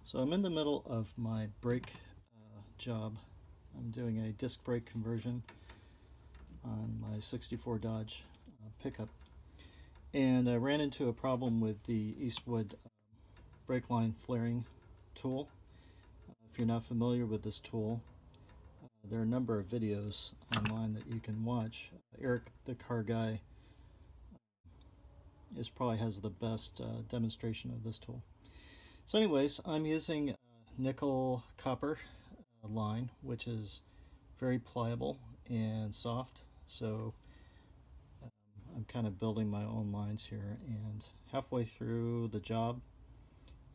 So I'm in the middle of my brake job. I'm doing a disc brake conversion on my 64 Dodge pickup. And I ran into a problem with the Eastwood brake line flaring tool. If you're not familiar with this tool, there are a number of videos online that you can watch. Eric, the car guy, probably has the best demonstration of this tool. So anyways, I'm using nickel copper line, which is very pliable and soft. So I'm kind of building my own lines here, and halfway through the job,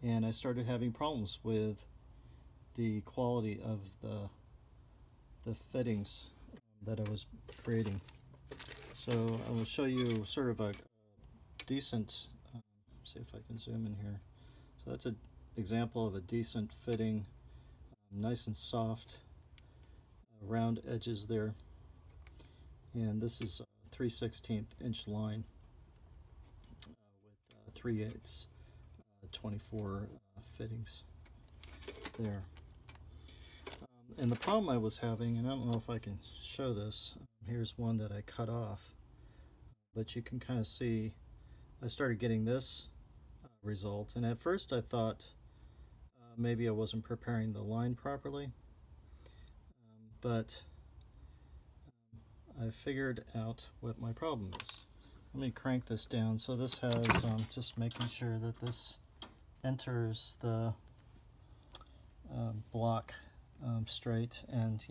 and I started having problems with the quality of the fittings that I was creating. So I will show you sort of a decent, see if I can zoom in here. So that's an example of a decent fitting, nice and soft, round edges there. And this is a 3/16 inch line with 3/8 24 fittings there. And the problem I was having, and I don't know if I can show this, here's one that I cut off, but you can kind of see I started getting this result, and at first I thought maybe I wasn't preparing the line properly, but I figured out what my problem is. Let me crank this down. So this has just making sure that this enters the block straight, and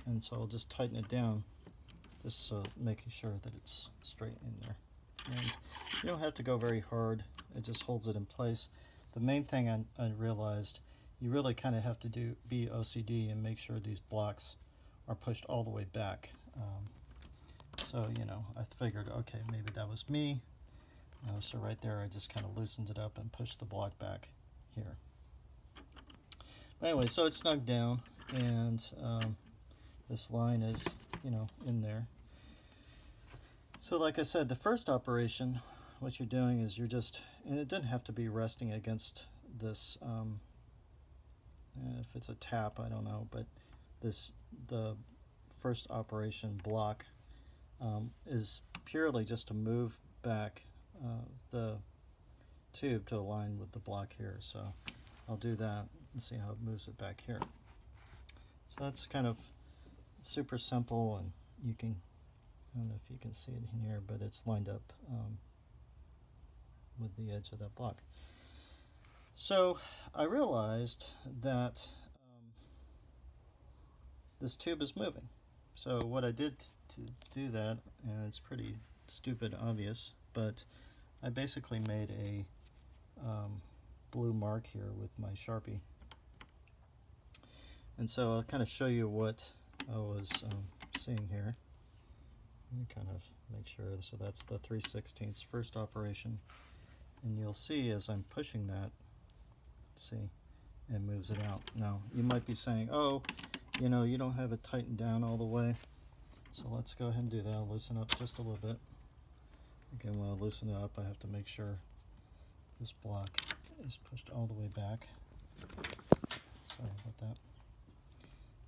and so I'll just tighten it down, just making sure that it's straight in there. And you don't have to go very hard, it just holds it in place. The main thing I realized, you really kind of have to be OCD and make sure these blocks are pushed all the way back. So I figured, okay, maybe that was me. So right there I just kind of loosened it up and pushed the block back here. But anyway, so it's snugged down, and this line is in there. So like I said, the first operation, what you're doing is you're just, and it didn't have to be resting against this, if it's a tap, I don't know, but the first operation block is purely just to move back the tube to align with the block here. So I'll do that and see how it moves it back here. So that's kind of super simple, and you can, I don't know if you can see it in here, but it's lined up with the edge of that block. So I realized that this tube is moving. So what I did to do that, and it's pretty stupid obvious, but I basically made a blue mark here with my Sharpie. And so I'll kind of show you what I was seeing here. Let me kind of make sure. So that's the 3/16 first operation, and you'll see as I'm pushing that, see, it moves it out. Now you might be saying, oh, you don't have it tightened down all the way. So let's go ahead and do that. I'll loosen up just a little bit. Again, when I loosen it up, I have to make sure this block is pushed all the way back. Sorry about that.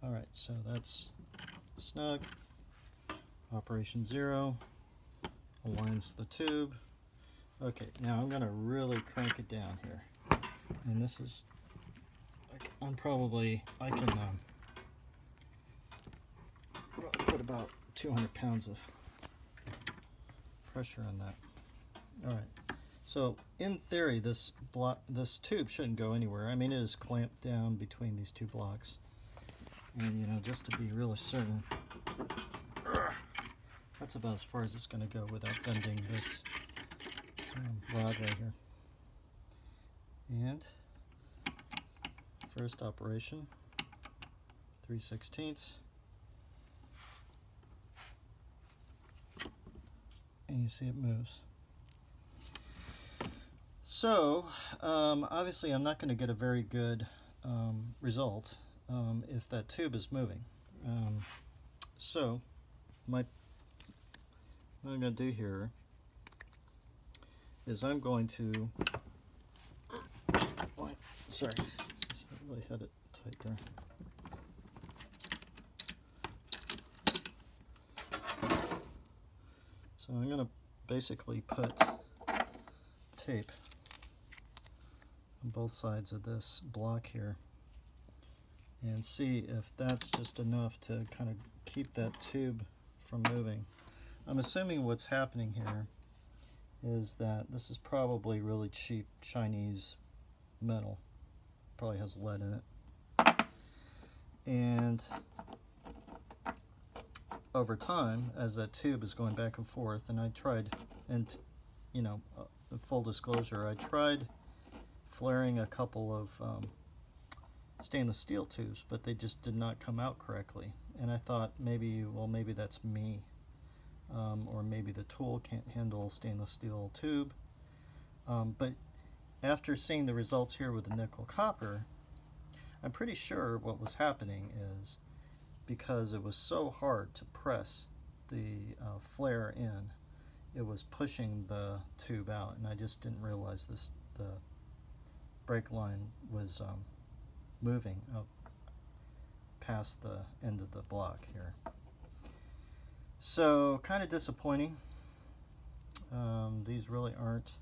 Alright, so that's snug. Operation 0 aligns the tube. Okay, now I'm going to really crank it down here. And this is, I can put about 200 pounds of pressure on that. Alright, so in theory this tube shouldn't go anywhere. I mean, it is clamped down between these two blocks. And just to be really certain, that's about as far as it's going to go without bending this rod right here. And first operation, 3/16, and you see it moves. So obviously I'm not going to get a very good result if that tube is moving. So what I'm going to do here is I'm going to Sorry, I really had it tight there. So I'm going to basically put tape on both sides of this block here and see if that's just enough to kind of keep that tube from moving. I'm assuming what's happening here is that this is probably really cheap Chinese metal. Probably has lead in it. And over time, as that tube is going back and forth, and I tried, and you know, full disclosure, I tried flaring a couple of stainless steel tubes, but they just did not come out correctly. And I thought maybe, well, maybe that's me, or maybe the tool can't handle stainless steel tube. But after seeing the results here with the nickel copper, I'm pretty sure what was happening is because it was so hard to press the flare in, it was pushing the tube out, and I just didn't realize the brake line was moving up past the end of the block here. So kind of disappointing. These really aren't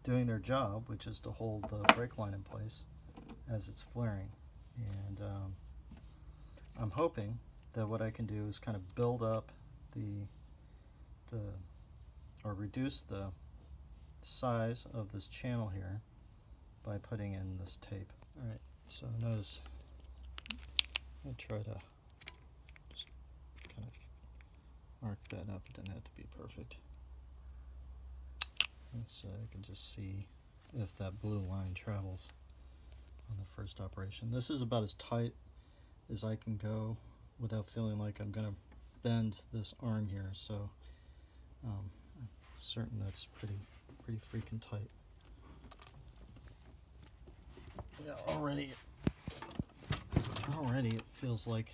doing their job, which is to hold the brake line in place as it's flaring. And I'm hoping that what I can do is kind of build up or reduce the size of this channel here by putting in this tape. All right, so notice I try to just kind of mark that up. It doesn't have to be perfect. So I can just see if that blue line travels on the first operation. This is about as tight as I can go without feeling like I'm going to bend this arm here. So I'm certain that's pretty freaking tight. Yeah, already it feels like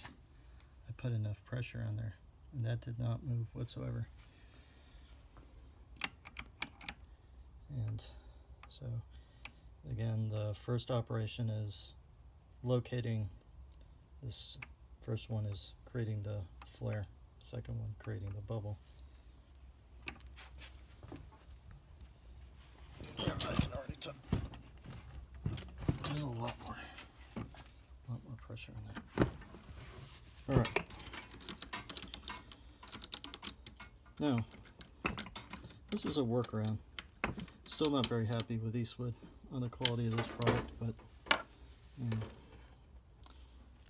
I put enough pressure on there, and that did not move whatsoever. And so again, the first operation is locating this. First one is creating the flare, second one creating the bubble. Yeah, I can already tell. There's a lot more pressure on that. All right. Now, this is a workaround. Still not very happy with Eastwood on the quality of this product, but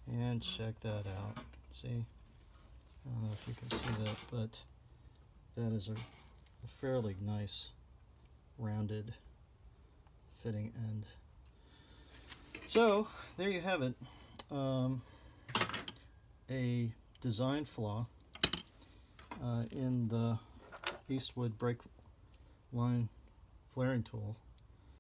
and check that out. See, I don't know if you can see that, but that is a fairly nice rounded fitting end. So there you have it, a design flaw in the Eastwood brake line flaring tool